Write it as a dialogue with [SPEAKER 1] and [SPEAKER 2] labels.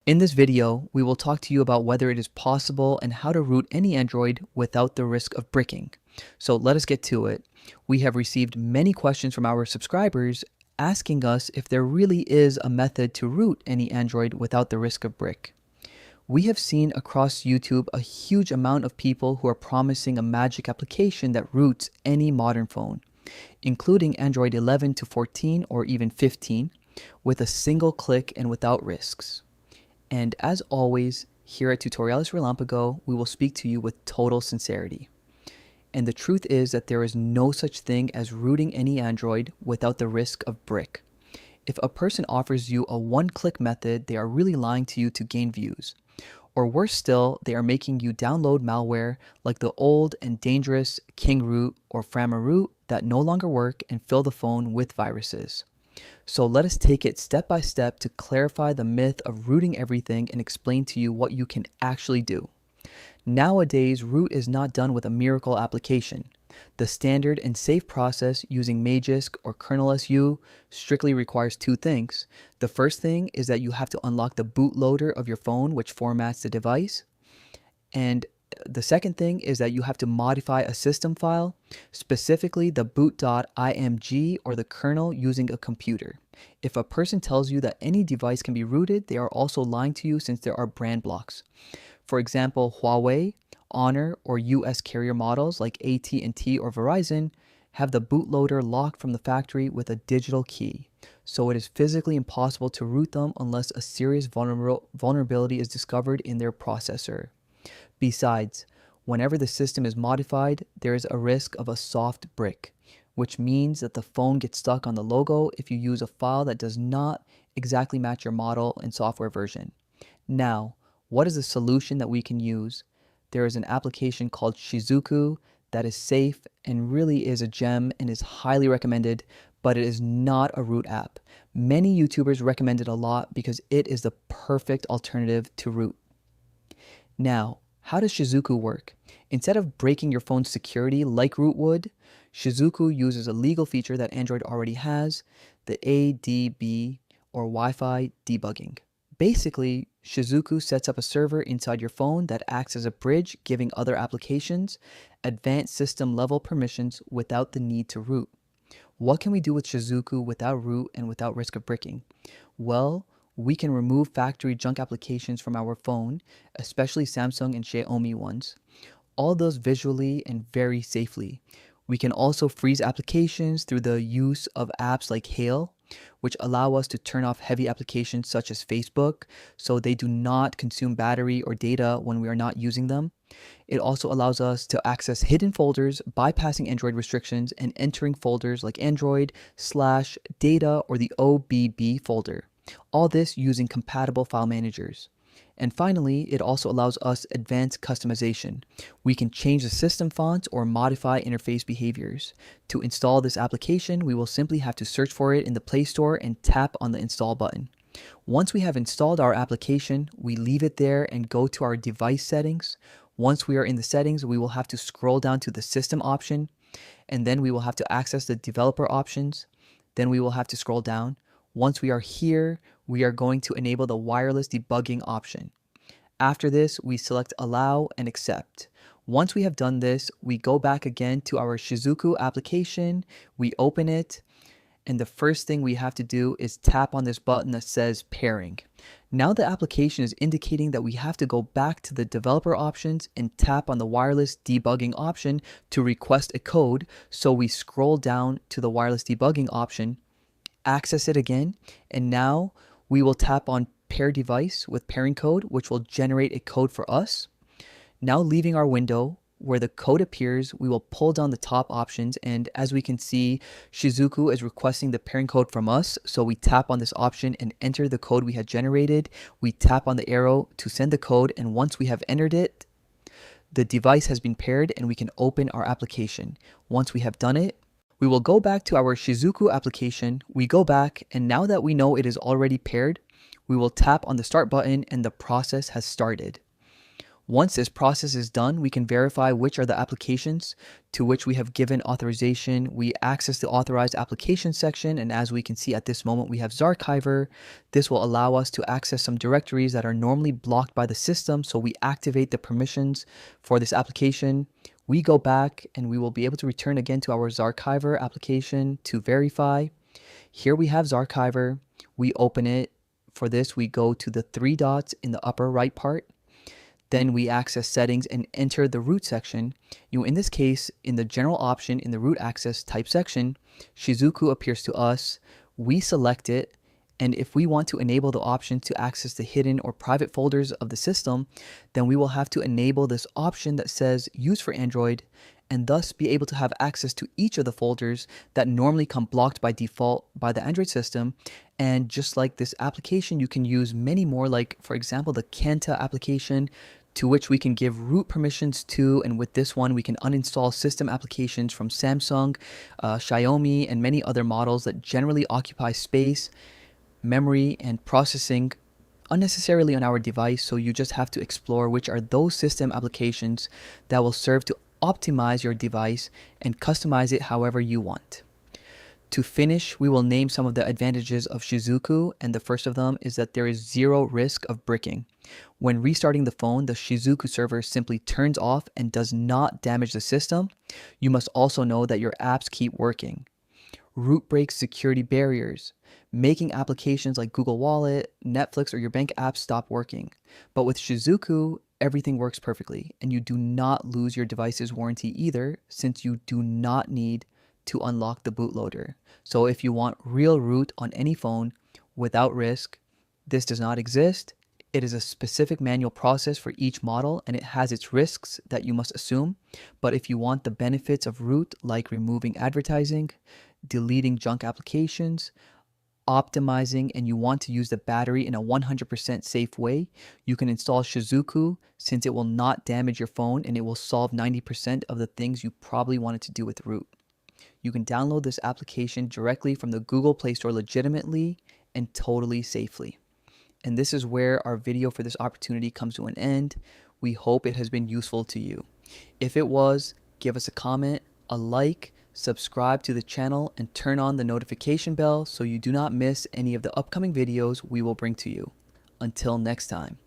[SPEAKER 1] In this video, we will talk to you about whether it is possible and how to root any Android without the risk of bricking. So let us get to it. We have received many questions from our subscribers asking us if there really is a method to root any Android without the risk of brick. We have seen across YouTube a huge amount of people who are promising a magic application that roots any modern phone, including Android 11 to 14 or even 15, with a single click and without risks. And as always, here at Tutoriales Relampago, we will speak to you with total sincerity. And the truth is that there is no such thing as rooting any Android without the risk of brick. If a person offers you a one-click method, they are really lying to you to gain views. Or worse still, they are making you download malware like the old and dangerous King Root or Frama Root that no longer work and fill the phone with viruses. So let us take it step by step to clarify the myth of rooting everything and explain to you what you can actually do. Nowadays, root is not done with a miracle application. The standard and safe process using Magisk or kernel SU strictly requires two things. The first thing is that you have to unlock the bootloader of your phone, which formats the device. And the second thing is that you have to modify a system file, specifically the boot.img or the kernel using a computer. If a person tells you that any device can be rooted, they are also lying to you since there are brand blocks. For example, Huawei, Honor, or US carrier models like AT&T or Verizon have the bootloader locked from the factory with a digital key. So it is physically impossible to root them unless a serious vulnerability is discovered in their processor. Besides, whenever the system is modified, there is a risk of a soft brick, which means that the phone gets stuck on the logo if you use a file that does not exactly match your model and software version. Now, what is the solution that we can use? There is an application called Shizuku that is safe and really is a gem and is highly recommended, but it is not a root app. Many YouTubers recommend it a lot because it is the perfect alternative to root. Now, how does Shizuku work? Instead of breaking your phone's security like root would, Shizuku uses a legal feature that Android already has, the ADB or Wi-Fi debugging. Basically, Shizuku sets up a server inside your phone that acts as a bridge, giving other applications advanced system level permissions without the need to root. What can we do with Shizuku without root and without risk of bricking? Well, we can remove factory junk applications from our phone, especially Samsung and Xiaomi ones, all those visually and very safely. We can also freeze applications through the use of apps like Hail, which allow us to turn off heavy applications such as Facebook, so they do not consume battery or data when we are not using them. It also allows us to access hidden folders, bypassing Android restrictions and entering folders like Android, /data, or the OBB folder. All this using compatible file managers. And finally, it also allows us advanced customization. We can change the system fonts or modify interface behaviors. To install this application, we will simply have to search for it in the Play Store and tap on the install button. Once we have installed our application, we leave it there and go to our device settings. Once we are in the settings, we will have to scroll down to the system option, and then we will have to access the developer options. Then we will have to scroll down. Once we are here, we are going to enable the wireless debugging option. After this, we select allow and accept. Once we have done this, we go back again to our Shizuku application, we open it, and the first thing we have to do is tap on this button that says pairing. Now the application is indicating that we have to go back to the developer options and tap on the wireless debugging option to request a code, so we scroll down to the wireless debugging option, access it again, and now we will tap on pair device with pairing code, which will generate a code for us. Now leaving our window where the code appears, we will pull down the top options, and as we can see, Shizuku is requesting the pairing code from us, so we tap on this option and enter the code we had generated. We tap on the arrow to send the code, and once we have entered it, the device has been paired and we can open our application. Once we have done it, we will go back to our Shizuku application, we go back, and now that we know it is already paired, we will tap on the start button and the process has started. Once this process is done, we can verify which are the applications to which we have given authorization. We access the authorized application section, and as we can see at this moment, we have Zarchiver. This will allow us to access some directories that are normally blocked by the system, so we activate the permissions for this application. We go back and we will be able to return again to our Zarchiver application to verify. Here we have Zarchiver. We open it. For this, we go to the three dots in the upper right part. Then we access settings and enter the root section. In this case, in the general option in the root access type section, Shizuku appears to us. We select it, and if we want to enable the option to access the hidden or private folders of the system, then we will have to enable this option that says use for Android, and thus be able to have access to each of the folders that normally come blocked by default by the Android system. And just like this application, you can use many more, like for example the Kanta application, to which we can give root permissions to, and with this one we can uninstall system applications from Samsung, Xiaomi, and many other models that generally occupy space, memory, and processing unnecessarily on our device. So you just have to explore which are those system applications that will serve to optimize your device and customize it however you want. To finish, we will name some of the advantages of Shizuku, and the first of them is that there is zero risk of bricking. When restarting the phone, the Shizuku server simply turns off and does not damage the system. You must also know that your apps keep working. Root breaks security barriers, making applications like Google Wallet, Netflix, or your bank apps stop working. But with Shizuku, everything works perfectly, and you do not lose your device's warranty either, since you do not need to unlock the bootloader. So if you want real root on any phone without risk, this does not exist. It is a specific manual process for each model, and it has its risks that you must assume. But if you want the benefits of root, like removing advertising, deleting junk applications, optimizing, and you want to use the battery in a 100% safe way, you can install Shizuku, since it will not damage your phone and it will solve 90% of the things you probably wanted to do with root. You can download this application directly from the Google Play Store legitimately and totally safely. And this is where our video for this opportunity comes to an end. We hope it has been useful to you. If it was, give us a comment, a like, subscribe to the channel, and turn on the notification bell so you do not miss any of the upcoming videos we will bring to you. Until next time.